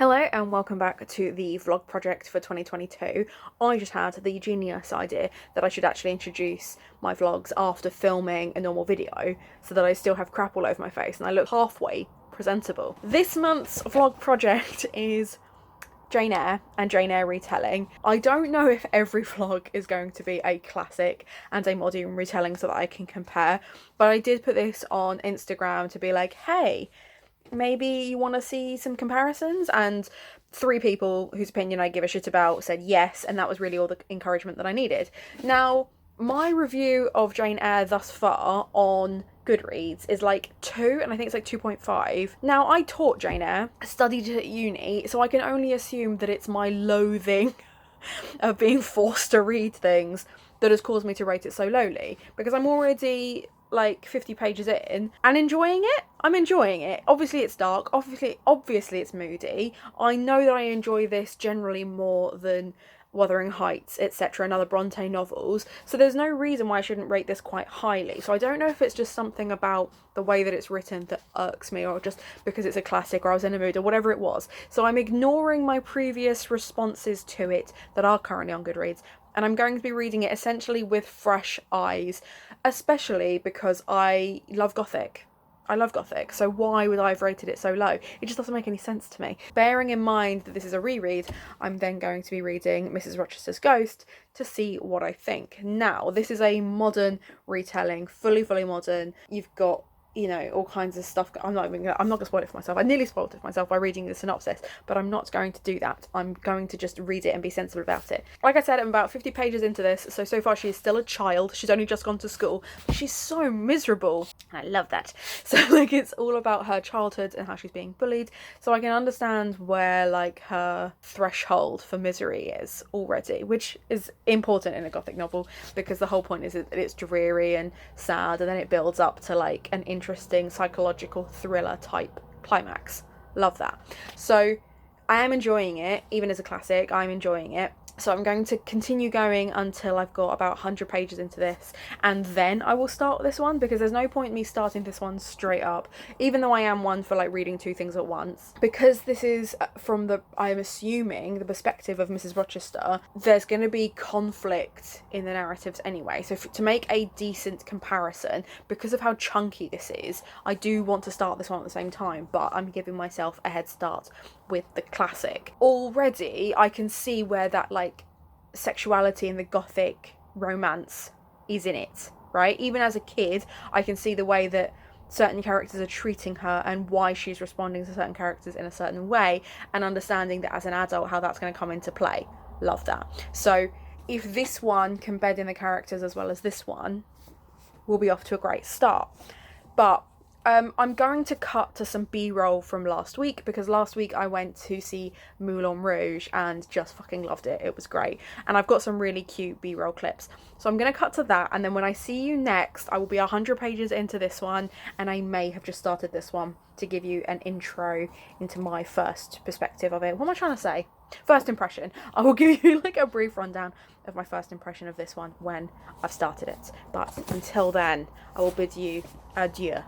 Hello and welcome back to the vlog project for 2022. I just had the genius idea that I should actually introduce my vlogs after filming a normal video so that I still have crap all over my face and I look halfway presentable. This month's vlog project is Jane Eyre and Jane Eyre retelling. I don't know if every vlog is going to be a classic and a modern retelling so that I can compare, but I did put this on Instagram to be like, hey, maybe you want to see some comparisons, and 3 people whose opinion I give a shit about said yes, and that was really all the encouragement that I needed. Now, my review of Jane Eyre thus far on Goodreads is like 2, and I think it's like 2.5. Now, I taught Jane Eyre, studied at uni, so I can only assume that it's my loathing of being forced to read things that has caused me to rate it so lowly, because I'm already like 50 pages in and enjoying it. I'm enjoying it. Obviously it's dark, obviously it's moody. I know that I enjoy this generally more than Wuthering Heights, etc., and other Bronte novels, so there's no reason why I shouldn't rate this quite highly. So I don't know if it's just something about the way that it's written that irks me, or just because it's a classic, or I was in a mood, or whatever it was. So I'm ignoring my previous responses to it that are currently on Goodreads, and I'm going to be reading it essentially with fresh eyes, especially because I love Gothic. So why would I have rated it so low? It just doesn't make any sense to me. Bearing in mind that this is a reread, I'm then going to be reading Mrs. Rochester's Ghost to see what I think. Now, this is a modern retelling, fully modern. You've got, you know, all kinds of stuff. I'm not gonna spoil it for myself. I nearly spoiled it for myself by reading the synopsis, but I'm not going to do that. I'm going to just read it and be sensible about it. Like I said, I'm about 50 pages into this, so far she is still a child. She's only just gone to school. She's so miserable. I love that. So like, it's all about her childhood and how she's being bullied. So I can understand where like her threshold for misery is already, which is important in a Gothic novel, because the whole point is that it's dreary and sad, and then it builds up to like an interesting psychological thriller type climax. Love that. So I am enjoying it. Even as a classic, I'm enjoying it. So I'm going to continue going until I've got about 100 pages into this, and then I will start this one, because there's no point in me starting this one straight up, even though I am one for like reading 2 things at once. Because this is from I'm assuming, the perspective of Mrs. Rochester, there's going to be conflict in the narratives anyway. So to make a decent comparison, because of how chunky this is, I do want to start this one at the same time, but I'm giving myself a head start with the classic. Already I can see where that like sexuality in the Gothic romance is in it, right? Even as a kid, I can see the way that certain characters are treating her and why she's responding to certain characters in a certain way, and understanding that as an adult how that's going to come into play. Love that. So if this one can bed in the characters as well as this one, we'll be off to a great start. But I'm going to cut to some B-roll from last week, because last week I went to see Moulin Rouge and just fucking loved it. It was great. And I've got some really cute B-roll clips. So I'm going to cut to that, and then when I see you next, I will be 100 pages into this one, and I may have just started this one to give you an intro into my first perspective of it. What am I trying to say? First impression. I will give you like a brief rundown of my first impression of this one when I've started it. But until then, I will bid you adieu.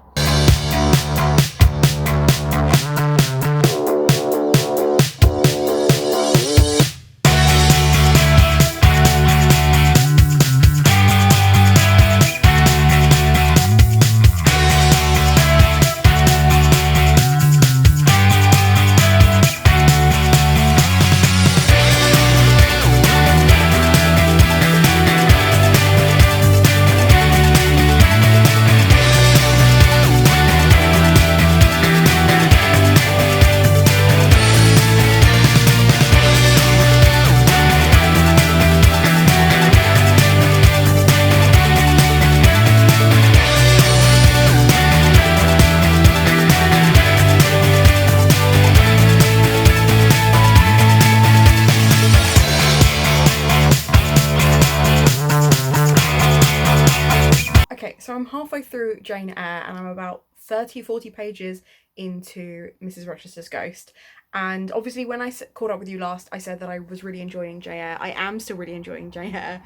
So I'm halfway through Jane Eyre, and I'm about 30-40 pages into Mrs. Rochester's Ghost. And obviously when I caught up with you last, I said that I was really enjoying Jane Eyre. I am still really enjoying Jane Eyre,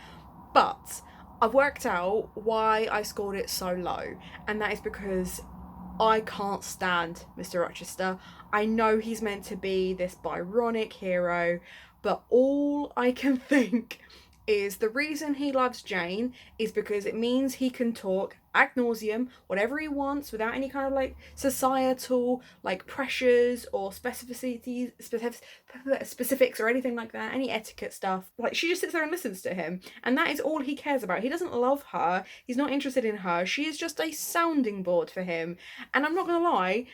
but I've worked out why I scored it so low, and that is because I can't stand Mr. Rochester. I know he's meant to be this Byronic hero, but all I can think is the reason he loves Jane is because it means he can talk ad nauseum whatever he wants without any kind of like societal like pressures or specifics or anything like that, any etiquette stuff. Like, she just sits there and listens to him, and that is all he cares about. He doesn't love her, he's not interested in her, she is just a sounding board for him. And I'm not gonna lie,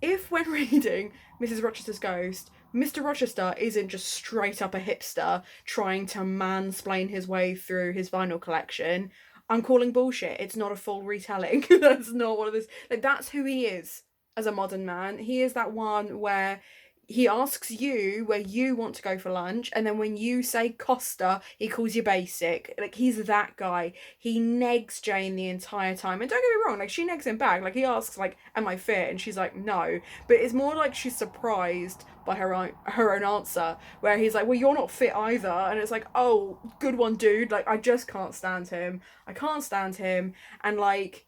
if when reading Mrs. Rochester's Ghost, Mr. Rochester isn't just straight up a hipster trying to mansplain his way through his vinyl collection, I'm calling bullshit. It's not a full retelling. That's not one of this. Like, that's who he is as a modern man. He is that one where he asks you where you want to go for lunch, and then when you say Costa, he calls you basic. Like, he's that guy. He negs Jane the entire time. And don't get me wrong, like, she negs him back. Like, he asks, like, am I fit? And she's like, no. But it's more like she's surprised by her own answer, where he's like, well, you're not fit either. And it's like, oh, good one, dude. Like, I just can't stand him. I can't stand him. And, like,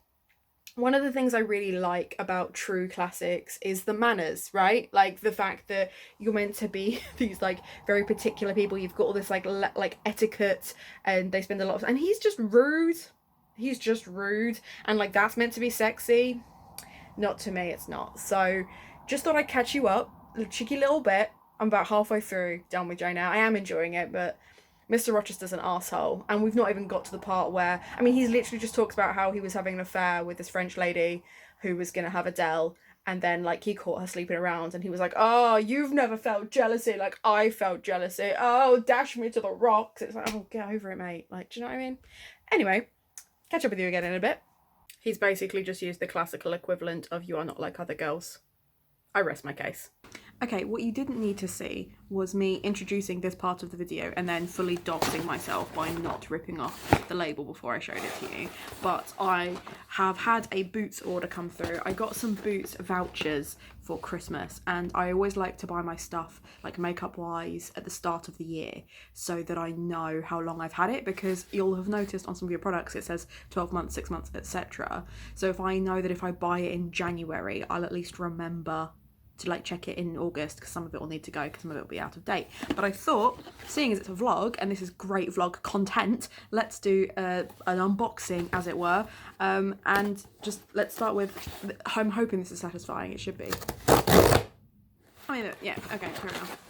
one of the things I really like about true classics is the manners, right? Like, the fact that you're meant to be these like very particular people. You've got all this like etiquette, and they spend a lot of, and he's just rude. He's just rude, and like, that's meant to be sexy. Not to me, it's not. So just thought I'd catch you up a cheeky little bit. I'm about halfway through done with Jane now. I am enjoying it, but Mr. Rochester's an arsehole, and we've not even got to the part where, I mean, he's literally just talks about how he was having an affair with this French lady who was going to have Adele, and then, like, he caught her sleeping around, and he was like, oh, you've never felt jealousy like I felt jealousy. Oh, dash me to the rocks. It's like, oh, get over it, mate. Like, do you know what I mean? Anyway, catch up with you again in a bit. He's basically just used the classical equivalent of you are not like other girls. I rest my case. Okay, what you didn't need to see was me introducing this part of the video and then fully doxing myself by not ripping off the label before I showed it to you. But I have had a Boots order come through. I got some Boots vouchers for Christmas, and I always like to buy my stuff, like makeup wise, at the start of the year so that I know how long I've had it, because you'll have noticed on some of your products it says 12 months, 6 months, etc. So if I know that if I buy it in January, I'll at least remember to like check it in August, because some of it will need to go, because some of it will be out of date. But I thought, seeing as it's a vlog and this is great vlog content, let's do an unboxing, as it were, and just let's start with, I'm hoping this is satisfying. It should be. I mean, yeah, okay, fair enough.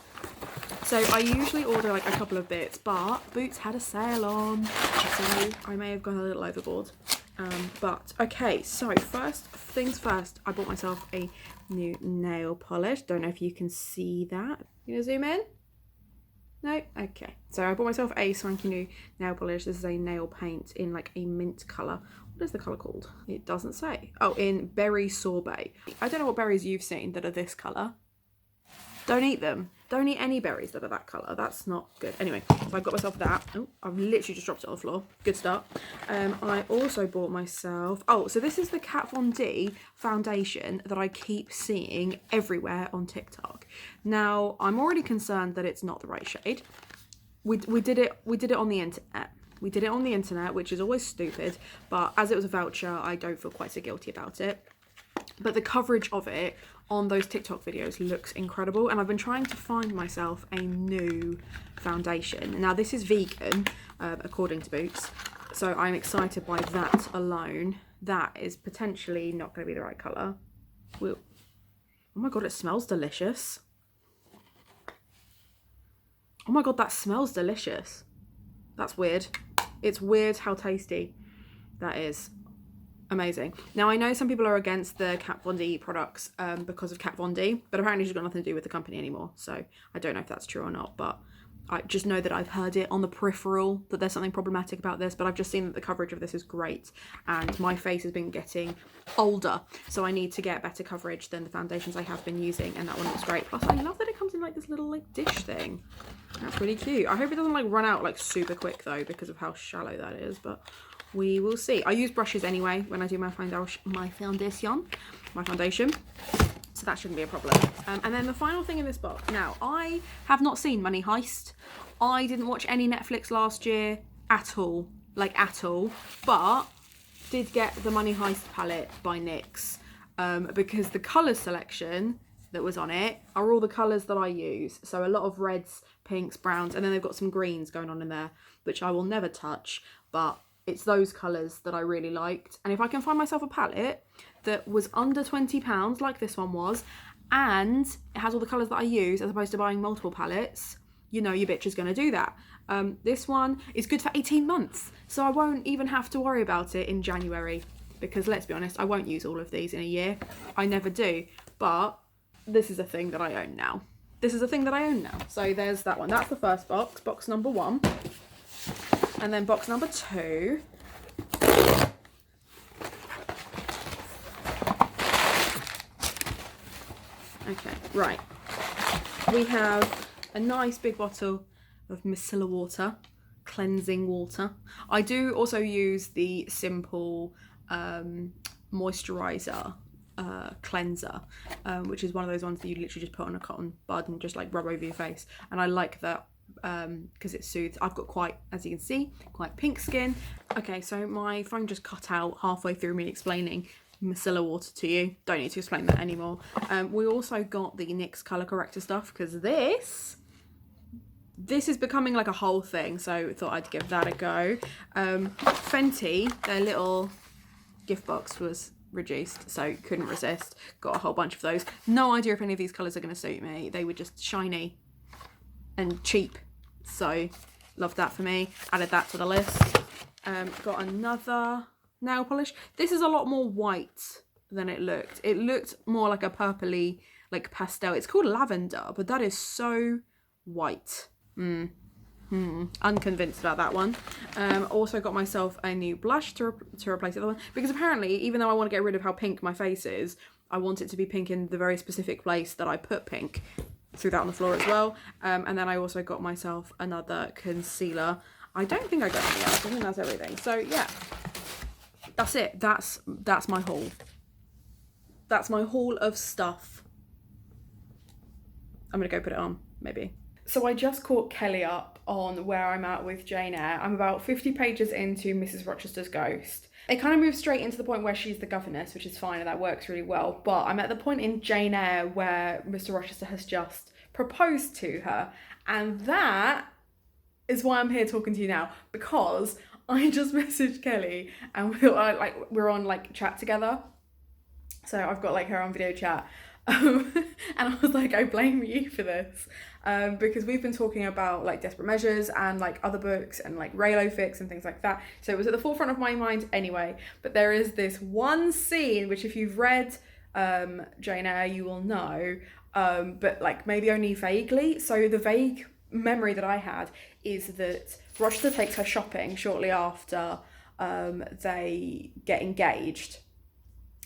So I usually order like a couple of bits, but Boots had a sale on, so I may have gone a little overboard. But okay, so first things first, I bought myself a new nail polish. Don't know if you can see that. You gonna zoom in? No? Okay. So I bought myself a swanky new nail polish. This is a nail paint in like a mint colour. What is the colour called? It doesn't say. Oh, in berry sorbet. I don't know what berries you've seen that are this colour. Don't eat them. Don't eat any berries that are that colour. That's not good. Anyway, so I got myself that. Oh, I've literally just dropped it on the floor. Good start. I also bought myself... Oh, so this is the Kat Von D foundation that I keep seeing everywhere on TikTok. Now, I'm already concerned that it's not the right shade. We did it on the internet. We did it on the internet, which is always stupid. But as it was a voucher, I don't feel quite so guilty about it. But the coverage of it on those TikTok videos looks incredible, and I've been trying to find myself a new foundation. Now this is vegan, according to Boots, so I'm excited by that alone. That is potentially not going to be the right colour. Oh my god, it smells delicious. Oh my god, that smells delicious. That's weird. It's weird how tasty that is. Amazing. Now, I know some people are against the Kat Von D products because of Kat Von D, but apparently she's got nothing to do with the company anymore. So I don't know if that's true or not, but I just know that I've heard it on the peripheral that there's something problematic about this, but I've just seen that the coverage of this is great, and my face has been getting older, so I need to get better coverage than the foundations I have been using, and that one looks great. Plus, I love that it comes in like this little like dish thing. That's really cute. I hope it doesn't like run out like super quick though, because of how shallow that is, but we will see. I use brushes anyway when I do my foundation, so that shouldn't be a problem. And then the final thing in this box. Now, I have not seen Money Heist. I didn't watch any Netflix last year at all, but did get the Money Heist palette by NYX because the colour selection that was on it are all the colours that I use. So a lot of reds, pinks, browns, and then they've got some greens going on in there, which I will never touch, but it's those colours that I really liked. And if I can find myself a palette that was under £20, like this one was, and it has all the colours that I use, as opposed to buying multiple palettes, you know your bitch is going to do that. This one is good for 18 months, so I won't even have to worry about it in January, because let's be honest, I won't use all of these in a year. I never do, but this is a thing that I own now. So there's that one. That's the first box, box number 1. And then box number 2. Okay, right. We have a nice big bottle of micellar water, cleansing water. I do also use the simple moisturizer cleanser, which is one of those ones that you literally just put on a cotton bud and just like rub over your face, and I like that because it soothes. I've got quite, as you can see, quite pink skin. Okay, so my phone just cut out halfway through me explaining micellar water to you. Don't need to explain that anymore. We also got the NYX color corrector stuff, because this is becoming like a whole thing, so I thought I'd give that a go. Fenty, their little gift box was reduced, so couldn't resist. Got a whole bunch of those. No idea if any of these colours are going to suit me. They were just shiny and cheap, so love that for me. Added that to the list. Got another nail polish. This is a lot more white than it looked. It looked more like a purpley, like pastel. It's called lavender, but that is so white. Unconvinced about that one. Also got myself a new blush to replace the other one, because apparently, even though I want to get rid of how pink my face is, I want it to be pink in the very specific place that I put pink. Threw that on the floor as well. And then I also got myself another concealer. I don't think I got anything else. I think that's everything. So yeah, that's it. That's my haul. That's my haul of stuff. I'm gonna go put it on, maybe. So I just caught Kelly up on where I'm at with Jane Eyre. I'm about 50 pages into Mrs. Rochester's Ghost. It kind of moves straight into the point where she's the governess, which is fine, and that works really well. But I'm at the point in Jane Eyre where Mr. Rochester has just proposed to her. And that is why I'm here talking to you now, because I just messaged Kelly and we're on like chat together. So I've got like her on video chat. And I was like, I blame you for this, because we've been talking about like Desperate Measures and like other books and like Raylo fics and things like that, so it was at the forefront of my mind anyway. But there is this one scene which, if you've read Jane Eyre, you will know, but like maybe only vaguely. So the vague memory that I had is that Rochester takes her shopping shortly after they get engaged.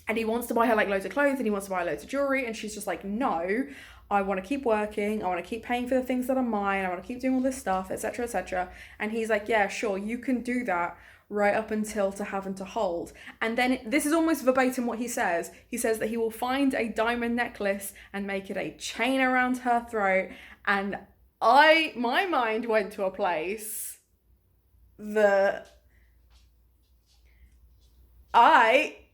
And he wants to buy her like loads of clothes and he wants to buy her loads of jewelry. And she's just like, no, I want to keep working. I want to keep paying for the things that are mine. I want to keep doing all this stuff, etc., etc. And he's like, yeah, sure, you can do that right up until to have and to hold. And then this is almost verbatim what he says. He says that he will find a diamond necklace and make it a chain around her throat. And my mind went to a place that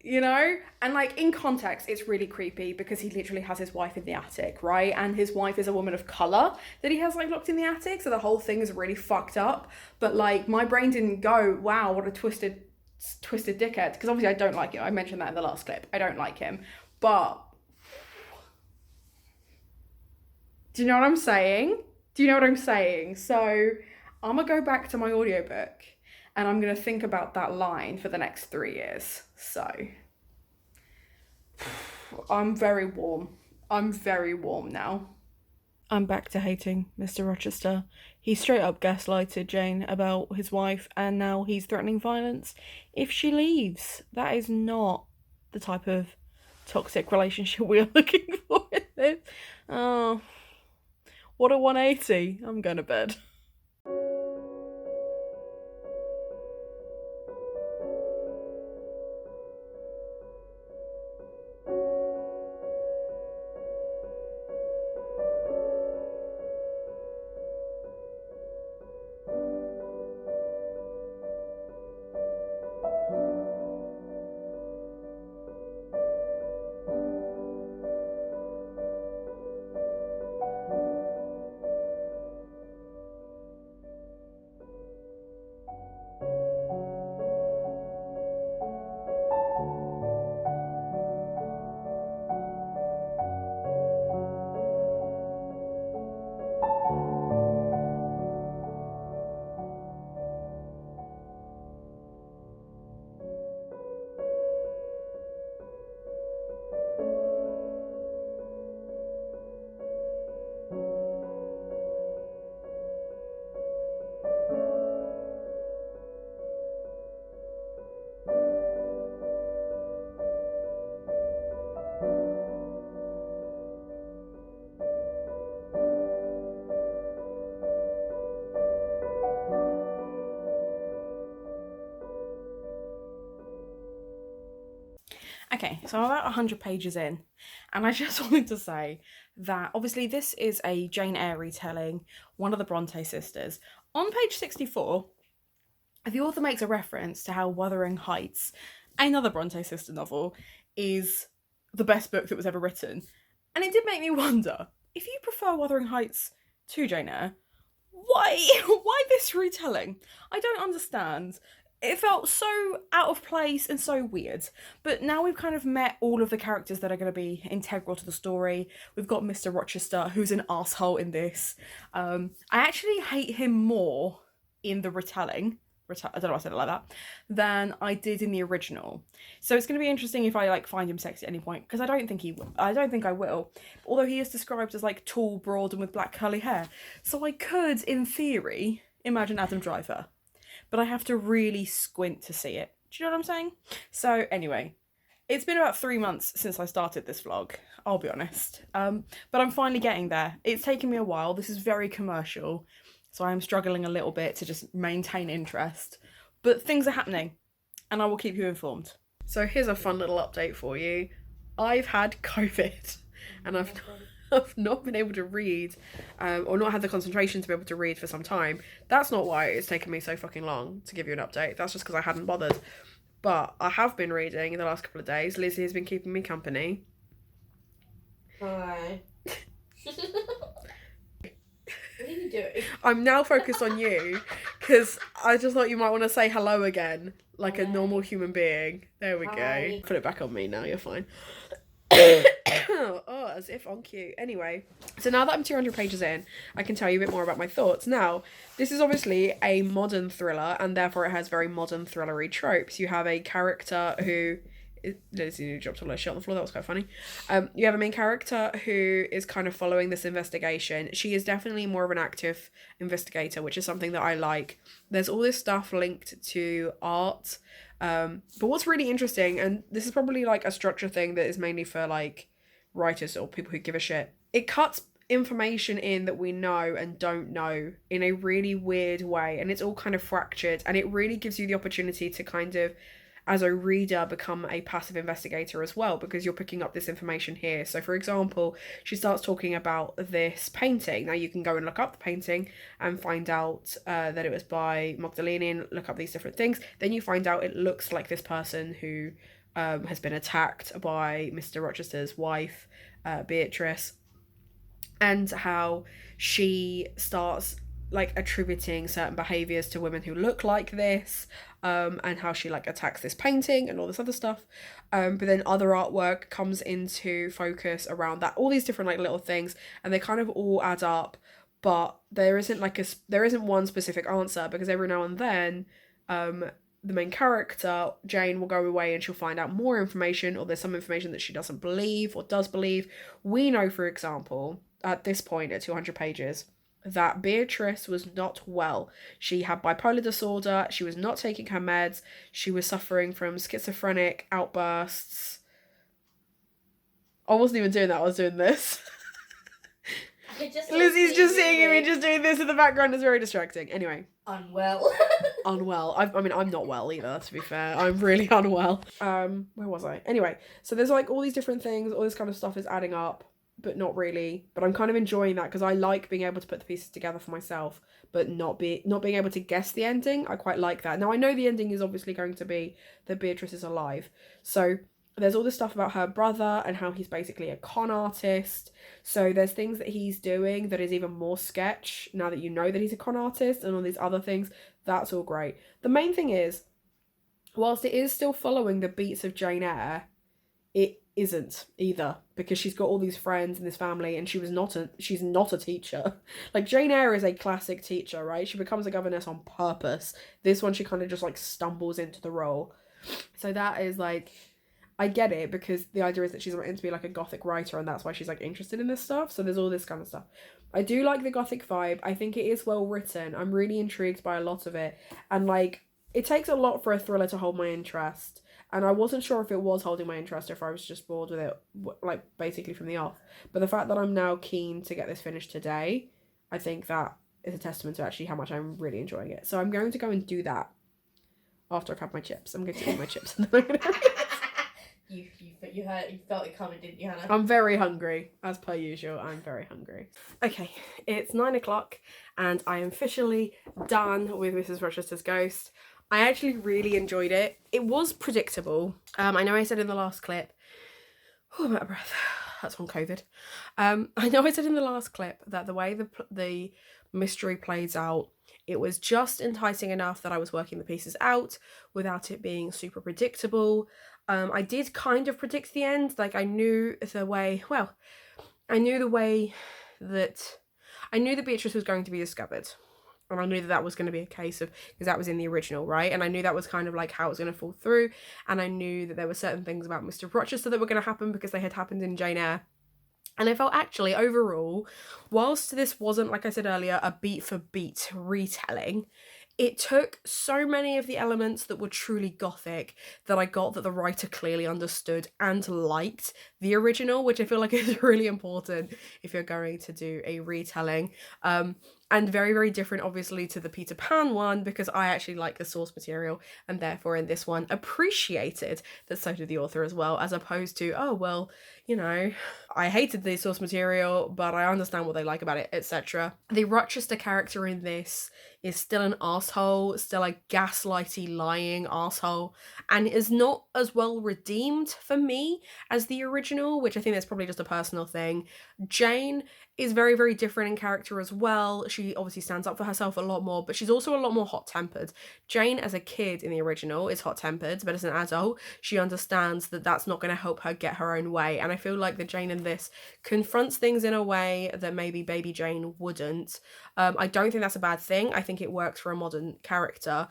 you know, and like in context, it's really creepy because he literally has his wife in the attic, right? And his wife is a woman of color that he has like locked in the attic. So the whole thing is really fucked up. But like my brain didn't go, wow, what a twisted dickhead. Because obviously I don't like it. I mentioned that in the last clip. I don't like him. But do you know what I'm saying? So I'm gonna go back to my audiobook and I'm going to think about that line for the next 3 years. So I'm very warm. I'm very warm now. I'm back to hating Mr. Rochester. He straight up gaslighted Jane about his wife, and now he's threatening violence if she leaves. That is not the type of toxic relationship we are looking for in this. Oh, what a 180. I'm going to bed. Okay, so I'm about 100 pages in, and I just wanted to say that obviously this is a Jane Eyre retelling, one of the Bronte sisters. On page 64, the author makes a reference to how Wuthering Heights, another Bronte sister novel, is the best book that was ever written. And it did make me wonder, if you prefer Wuthering Heights to Jane Eyre, why this retelling? I don't understand. It felt so out of place and so weird. But now we've kind of met all of the characters that are going to be integral to the story. We've got Mr. Rochester, who's an asshole in this. I actually hate him more in the retelling. I don't know why I said it like that, than I did in the original. So it's going to be interesting if I like find him sexy at any point, because I don't think I will. Although he is described as like tall, broad, and with black curly hair, so I could, in theory, imagine Adam Driver, but I have to really squint to see it. Do you know what I'm saying? So anyway, it's been about 3 months since I started this vlog, I'll be honest. But I'm finally getting there. It's taken me a while. This is very commercial, so I'm struggling a little bit to just maintain interest. But things are happening, and I will keep you informed. So here's a fun little update for you. I've had COVID, and I've not been able to read, or not had the concentration to be able to read for some time. That's not why it's taken me so fucking long to give you an update. That's just because I hadn't bothered. But I have been reading in the last couple of days. Lizzie has been keeping me company. Hi. What are you doing? I'm now focused on you, because I just thought you might want to say hello again, like a normal human being. There we go. Put it back on me now, you're fine. Oh, as if on cue. Anyway, so now that I'm 200 pages in, I can tell you a bit more about my thoughts. Now, this is obviously a modern thriller, and therefore it has very modern thrillery tropes. You have a character who... Lizzie dropped all her shit on the floor. That was quite funny. You have a main character who is kind of following this investigation. She is definitely more of an active investigator, which is something that I like. There's all this stuff linked to art. But what's really interesting, and this is probably like a structure thing that is mainly for like writers or people who give a shit, it cuts information in that we know and don't know in a really weird way, and it's all kind of fractured, and it really gives you the opportunity to kind of, as a reader, become a passive investigator as well, because you're picking up this information here. So for example, she starts talking about this painting. Now you can go and look up the painting and find out that it was by Magdalene, and look up these different things. Then you find out it looks like this person who has been attacked by Mr. Rochester's wife, Beatrice, and how she starts like attributing certain behaviors to women who look like this, and how she like attacks this painting and all this other stuff. But then other artwork comes into focus around that, all these different like little things, and they kind of all add up, but there isn't one specific answer, because every now and then the main character, Jane, will go away and she'll find out more information, or there's some information that she doesn't believe or does believe. We know, for example, at this point at 200 pages, that Beatrice was not well. She had bipolar disorder, she was not taking her meds, she was suffering from schizophrenic outbursts. I wasn't even doing that, I was doing this. Lizzie's just seeing me just doing this in the background. Is very distracting. Anyway. Unwell. Unwell. I mean, I'm not well either, to be fair. I'm really unwell. Where was I? Anyway, so there's like all these different things, all this kind of stuff is adding up, but not really. But I'm kind of enjoying that, because I like being able to put the pieces together for myself, but not being able to guess the ending. I quite like that. Now, I know the ending is obviously going to be that Beatrice is alive. So there's all this stuff about her brother and how he's basically a con artist. So there's things that he's doing that is even more sketch now that you know that he's a con artist, and all these other things. That's all great. The main thing is, whilst it is still following the beats of Jane Eyre, it isn't either, because she's got all these friends in this family, and she's not a teacher. Like, Jane Eyre is a classic teacher, right? She becomes a governess on purpose. This one, she kind of just like stumbles into the role. So that is like, I get it, because the idea is that she's meant to be like a gothic writer, and that's why she's like interested in this stuff. So there's all this kind of stuff. I do like the gothic vibe. I think it is well written. I'm really intrigued by a lot of it, and like, it takes a lot for a thriller to hold my interest. And I wasn't sure if it was holding my interest, or if I was just bored with it, like, basically from the off. But the fact that I'm now keen to get this finished today, I think that is a testament to actually how much I'm really enjoying it. So I'm going to go and do that after I've had my chips. I'm going to eat my chips and then I'm going to... You felt it coming, didn't you, Hannah? I'm very hungry, as per usual. I'm very hungry. Okay, it's 9 o'clock and I am officially done with Mrs. Rochester's Ghost. I actually really enjoyed it. It was predictable. I know I said in the last clip, oh, I'm out of breath. That's on COVID. I know I said in the last clip that the way the mystery plays out, it was just enticing enough that I was working the pieces out without it being super predictable. I did kind of predict the end. Like, I knew the way that Beatrice was going to be discovered. And I knew that was going to be a case of, because that was in the original, right? And I knew that was kind of like how it was going to fall through. And I knew that there were certain things about Mr. Rochester that were going to happen because they had happened in Jane Eyre. And I felt actually, overall, whilst this wasn't, like I said earlier, a beat for beat retelling, it took so many of the elements that were truly gothic that I got that the writer clearly understood and liked the original, which I feel like is really important if you're going to do a retelling. And very, very different, obviously, to the Peter Pan one, because I actually like the source material and therefore in this one appreciated that so did the author as well, as opposed to, oh, well, you know, I hated the source material, but I understand what they like about it, etc. The Rochester character in this is still an arsehole, still a gaslighty, lying arsehole, and is not as well redeemed for me as the original, which I think that's probably just a personal thing. Jane is very, very different in character as well. She obviously stands up for herself a lot more, but she's also a lot more hot-tempered. Jane, as a kid in the original, is hot-tempered, but as an adult, she understands that that's not going to help her get her own way. And I feel like the Jane in this confronts things in a way that maybe baby Jane wouldn't. I don't think that's a bad thing. I think it works for a modern character.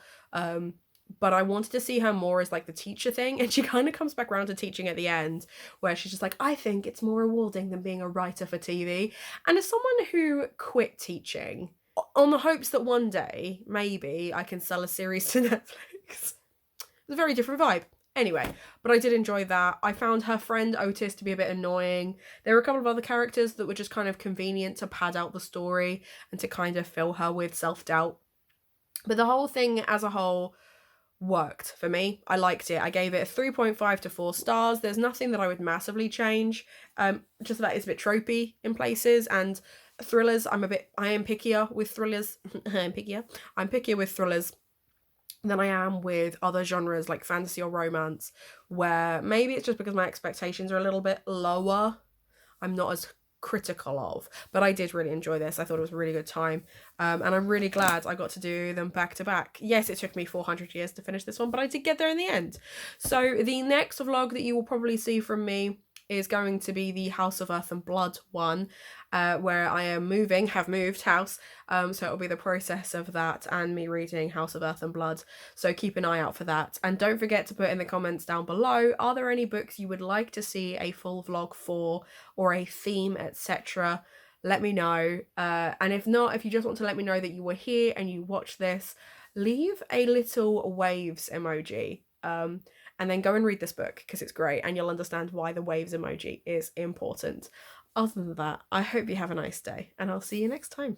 But I wanted to see her more as like the teacher thing, and she kind of comes back around to teaching at the end, where she's just like, I think it's more rewarding than being a writer for TV. And as someone who quit teaching on the hopes that one day maybe I can sell a series to Netflix, it's a very different vibe. Anyway, but I did enjoy that. I found her friend Otis to be a bit annoying. There were a couple of other characters that were just kind of convenient to pad out the story and to kind of fill her with self-doubt. But the whole thing as a whole worked for me. I liked it. I gave it a 3.5 to 4 stars. There's nothing that I would massively change. Just that it's a bit tropey in places, and thrillers, I am pickier with thrillers. I'm pickier with thrillers than I am with other genres like fantasy or romance, where maybe it's just because my expectations are a little bit lower. I'm not as critical of, but I did really enjoy this. I thought it was a really good time, and I'm really glad I got to do them back to back. Yes, it took me 400 years to finish this one, but I did get there in the end. So the next vlog that you will probably see from me is going to be the House of Earth and Blood one, where I have moved house, so it'll be the process of that and me reading House of Earth and Blood, so keep an eye out for that. And don't forget to put in the comments down below, are there any books you would like to see a full vlog for, or a theme, etc. Let me know, and if not, if you just want to let me know that you were here and you watched this, leave a little waves emoji, and then go and read this book because it's great and you'll understand why the waves emoji is important. Other than that, I hope you have a nice day and I'll see you next time.